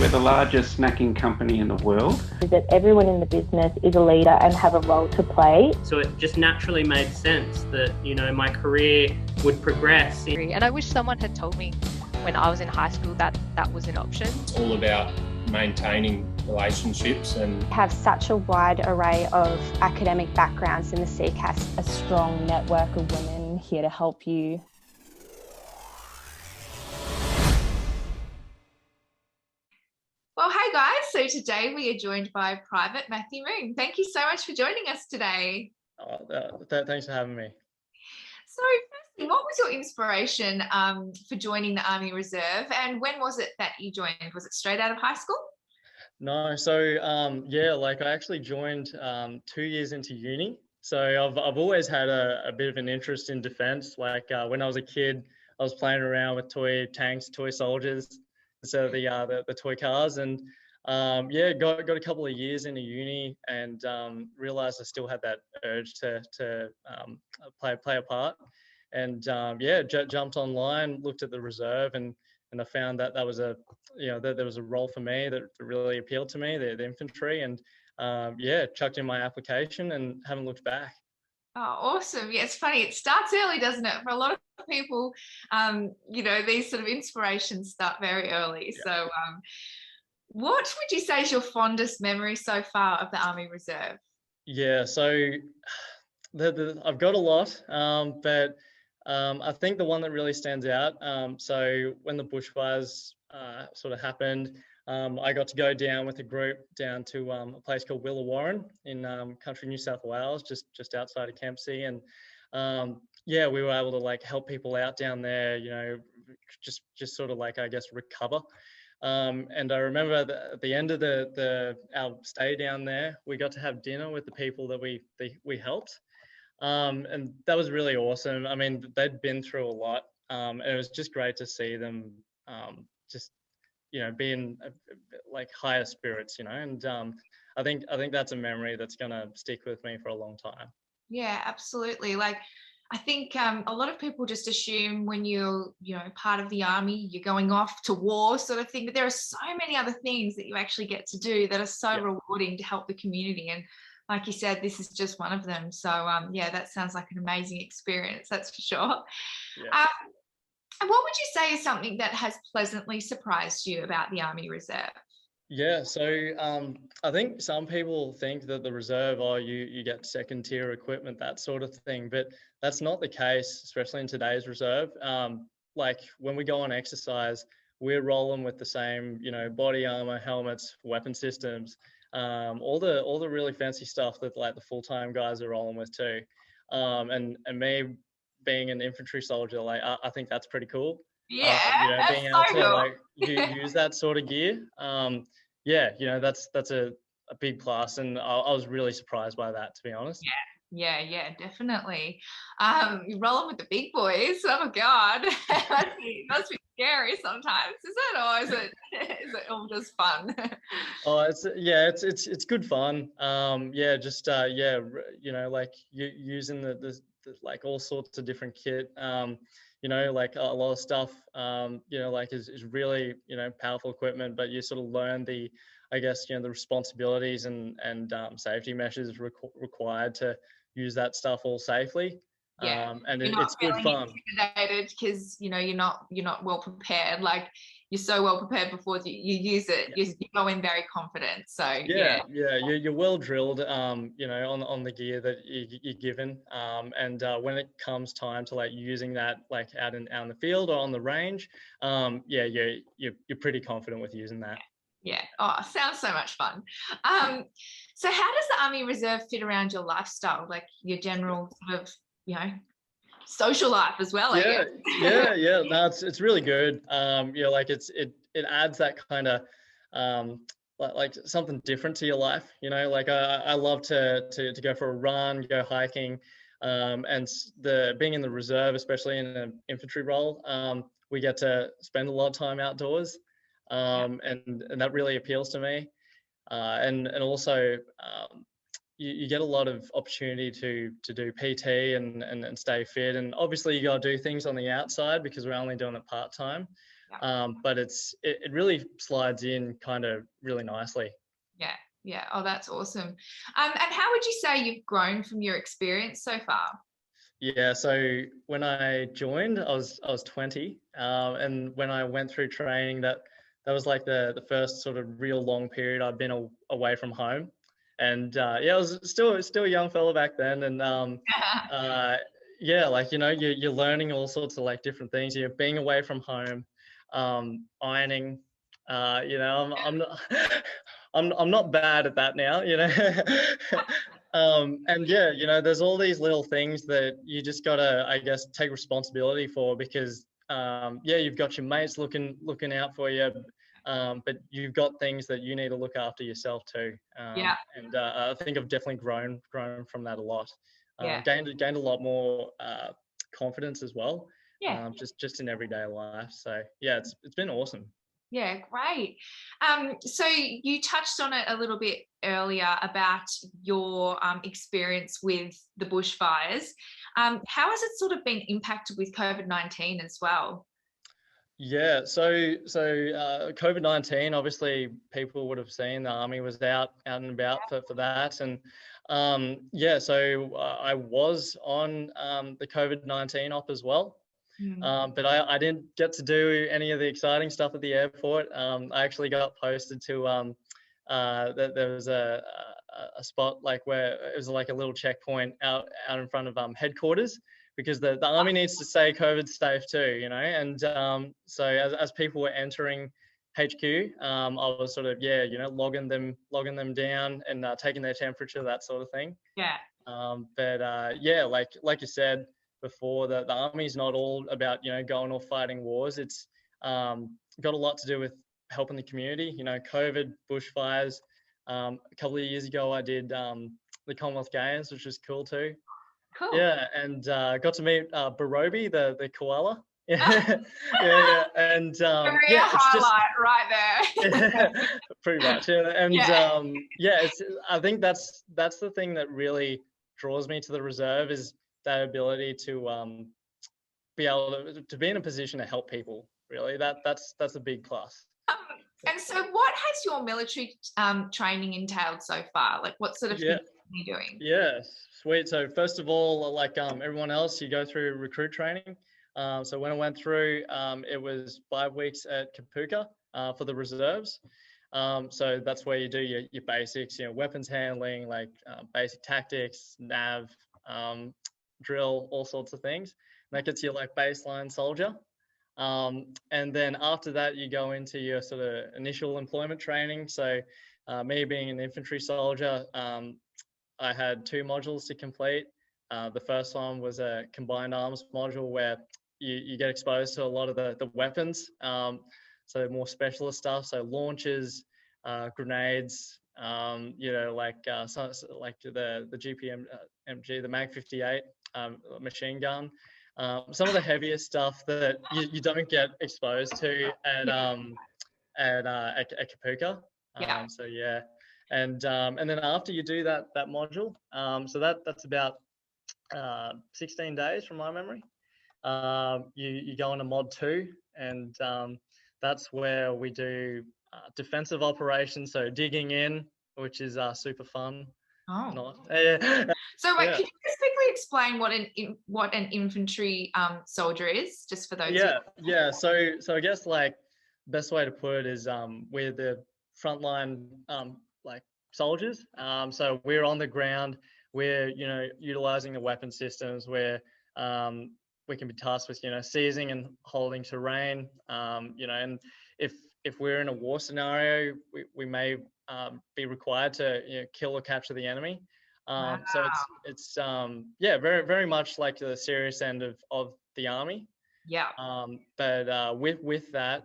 We're the largest snacking company in the world. That everyone in the business is a leader and have a role to play. So it just naturally made sense that, my career would progress. And I wish someone had told me when I was in high school that that was an option. It's all about maintaining relationships and have such a wide array of academic backgrounds in the CCAS. A strong network of women here to help you. Well, hey guys, so today we are joined by Private Matthew Moon. Thank you so much for joining us today. Thanks for having me. So firstly, what was your inspiration for joining the Army Reserve, and when was it that you joined? Was it straight out of high school? No, so I actually joined 2 years into uni. So I've always had a bit of an interest in defence. When I was a kid, I was playing around with toy tanks, toy soldiers, instead of the toy cars, and got a couple of years into uni and realised I still had that urge to play a part, and jumped online, looked at the reserve, and I found that was that there was a role for me that really appealed to me, the infantry, and chucked in my application and haven't looked back. Oh, awesome. Yeah, it's funny. It starts early, doesn't it? For a lot of people, these sort of inspirations start very early. Yeah. So what would you say is your fondest memory so far of the Army Reserve? Yeah, so I've got a lot, but I think the one that really stands out, so when the bushfires sort of happened, I got to go down with a group down to a place called Warren in country New South Wales, just outside of Kempsey, and we were able to help people out down there, just sort of I guess recover. And I remember at the end of our stay down there, we got to have dinner with the people that we helped, and that was really awesome. I mean, they'd been through a lot, and it was just great to see them be in higher spirits, and I think that's a memory that's going to stick with me for a long time. Yeah, absolutely. I think a lot of people just assume when you're, part of the army, you're going off to war sort of thing, but there are so many other things that you actually get to do that are so rewarding to help the community. And like you said, this is just one of them. So that sounds like an amazing experience, that's for sure. Yeah. And what would you say is something that has pleasantly surprised you about the Army Reserve? Yeah, so I think some people think that the reserve, you get second tier equipment, that sort of thing, but that's not the case, especially in today's reserve. When we go on exercise, we're rolling with the same, body armor, helmets, weapon systems, all the really fancy stuff that the full-time guys are rolling with too. And me being an infantry soldier, I think that's pretty cool. Yeah, being able to use that sort of gear. That's a big plus, and I was really surprised by that, to be honest. Yeah, definitely. You're rolling with the big boys. Oh my God, must be scary sometimes. Is it, or is it all just fun? Oh, it's good fun. Using the all sorts of different kit. A lot of stuff, is really, powerful equipment, but you sort of learn the responsibilities and safety measures required to use that stuff all safely. Yeah, and it's good fun. Intimidated because you're not well prepared. You're so well prepared before you use it. You go in very confident. So you're well drilled. On the gear that you're given. And when it comes time to using that out in the field or on the range, you're pretty confident with using that. Yeah. Oh, sounds so much fun. So how does the Army Reserve fit around your lifestyle, your general sort of, social life as well? Yeah. No, it's really good. It adds that kind of something different to your life. I love to go for a run, go hiking, and being in the reserve, especially in an infantry role, we get to spend a lot of time outdoors. And that really appeals to me, and also you get a lot of opportunity to do PT and stay fit, and obviously you got to do things on the outside because we're only doing it part-time, but it really slides in kind of really nicely. Yeah. Oh, that's awesome. And how would you say you've grown from your experience so far? Yeah, so when I joined, I was 20, and when I went through training, that was like the first sort of real long period I've been away from home, and yeah, I was still a young fella back then, and yeah, like you're learning all sorts of like different things. You're being away from home, ironing. I'm not I'm not bad at that now, and yeah, there's all these little things that you just gotta, I guess, take responsibility for, because yeah, you've got your mates looking out for you, but you've got things that you need to look after yourself too. And I think I've definitely grown from that a lot. Gained a lot more confidence as well. Just in everyday life. So yeah, it's been awesome. Yeah, great. So you touched on it a little bit earlier about your experience with the bushfires. How has it sort of been impacted with COVID-19 as well? Yeah, so COVID-19, obviously people would have seen the army was out and about for that, and yeah, so I was on the COVID-19 op as well. But I didn't get to do any of the exciting stuff at the airport. I actually got posted to there was a spot like where it was like a little checkpoint out in front of headquarters, because the army needs to stay COVID safe too, and so as people were entering HQ, I was sort of logging them down and taking their temperature, that sort of thing. But yeah, like you said before, the army's not all about going off fighting wars. It's got a lot to do with helping the community. COVID, bushfires. A couple of years ago, I did the Commonwealth Games, which was cool too. Cool. Yeah, and got to meet Barobi, the koala. yeah, and yeah, highlight right there. Pretty much. Yeah, and yeah, I think that's the thing that really draws me to the reserve, is that ability to be able to be in a position to help people. Really, that's a big plus. And so what has your military training entailed so far? Like, what sort of things are you doing? Yeah, sweet. So first of all, like everyone else, you go through recruit training. So when I went through, it was 5 weeks at Kapuka for the reserves. So that's where you do your basics, weapons handling, like basic tactics, nav, drill, all sorts of things. And that gets you like baseline soldier. And then after that, you go into your sort of initial employment training. So me being an infantry soldier, I had 2 modules to complete. The first one was a combined arms module, where you get exposed to a lot of the weapons. So more specialist stuff, so launchers, grenades, like the GPMG, the Mag 58 machine gun. Some of the heavier stuff that you don't get exposed to at Kapuka. So yeah, and then after you do that module, so that's about 16 days from my memory. You go into mod 2, and that's where we do defensive operations, so digging in, which is super fun. So wait, can you just quickly explain what an infantry soldier is, just for those? Yeah. So I guess like best way to put it is we're the frontline like soldiers. So we're on the ground. We're utilizing the weapon systems. Where we can be tasked with seizing and holding terrain. And if we're in a war scenario, we may be required to kill or capture the enemy. So it's very, very much like the serious end of the army. But with that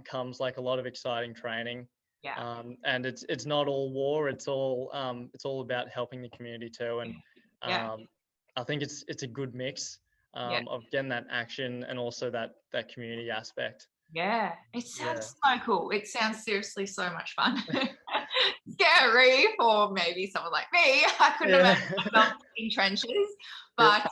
comes like a lot of exciting training. And it's not all war. It's all about helping the community too. And I think it's a good mix of getting that action and also that community aspect. It sounds so cool. It sounds seriously so much fun. scary for maybe someone like me. I couldn't imagine myself in trenches. But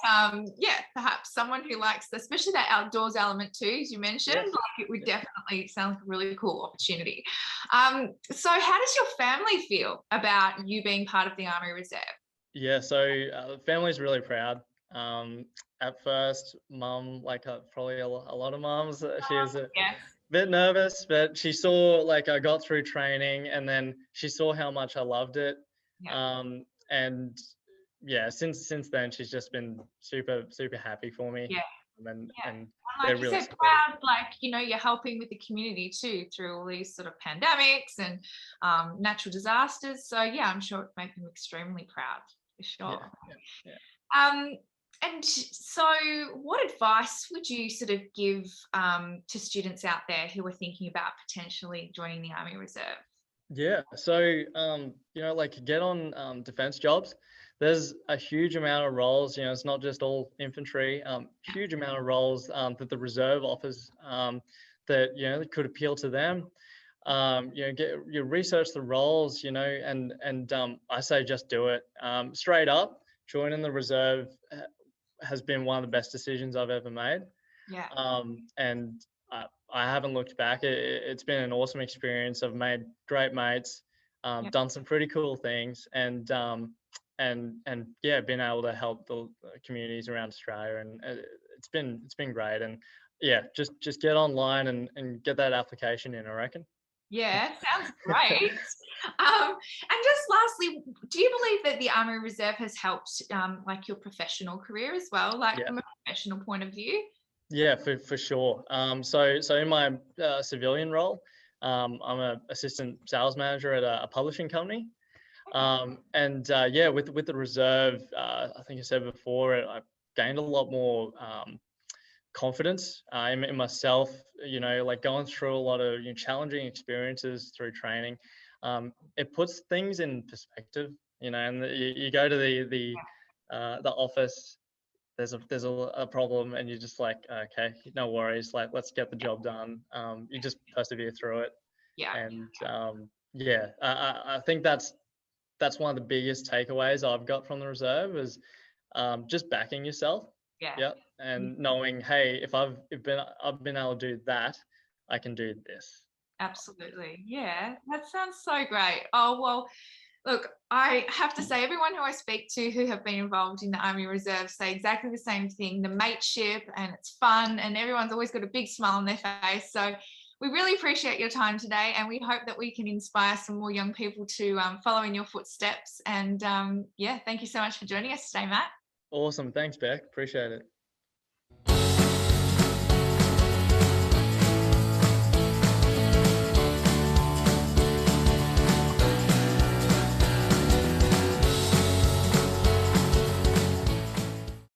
yeah, perhaps someone who likes, especially that outdoors element too, as you mentioned, like it would definitely sound like a really cool opportunity. So how does your family feel about you being part of the Army Reserve? Yeah, so the family's really proud. At first, mum, like probably a lot of mums, she was a bit nervous, but she saw like I got through training, and then she saw how much I loved it. And yeah, since then she's just been super happy for me. And like you said, proud, like, you know, you're helping with the community too through all these sort of pandemics and natural disasters. So yeah, I'm sure it makes them extremely proud for sure. And so what advice would you sort of give to students out there who are thinking about potentially joining the Army Reserve? Yeah, so you know, like get on defense jobs. There's a huge amount of roles, you know, it's not just all infantry, huge amount of roles that the reserve offers that, you know, could appeal to them. You know, you research the roles, you know, and I say just do it. Straight up, joining the reserve has been one of the best decisions I've ever made. And I haven't looked back. It's been an awesome experience. I've made great mates, done some pretty cool things, and yeah, been able to help the communities around Australia, and it's been great. And yeah, just get online and get that application in, I reckon. Yeah, sounds great. And just lastly, do you believe that the Army Reserve has helped like your professional career as well, like from a professional point of view? Yeah, for sure. So in my civilian role, I'm an assistant sales manager at a publishing company. And yeah, with the reserve, I think I said before, I gained a lot more confidence in myself. You know, like going through a lot of challenging experiences through training. It puts things in perspective. You know, and you go to the office. There's a problem, and you're just like, okay, no worries. Like, let's get the job done. You just persevere through it. And yeah, I think that's one of the biggest takeaways I've got from the reserve is just backing yourself. And knowing, hey, if I've been able to do that, I can do this. Absolutely. Yeah, that sounds so great. Oh, well, look, I have to say, everyone who I speak to who have been involved in the Army Reserve say exactly the same thing, the mateship, and it's fun, and everyone's always got a big smile on their face. So we really appreciate your time today, and we hope that we can inspire some more young people to follow in your footsteps. And yeah, thank you so much for joining us today, Matt. Awesome. Thanks, Beck. Appreciate it.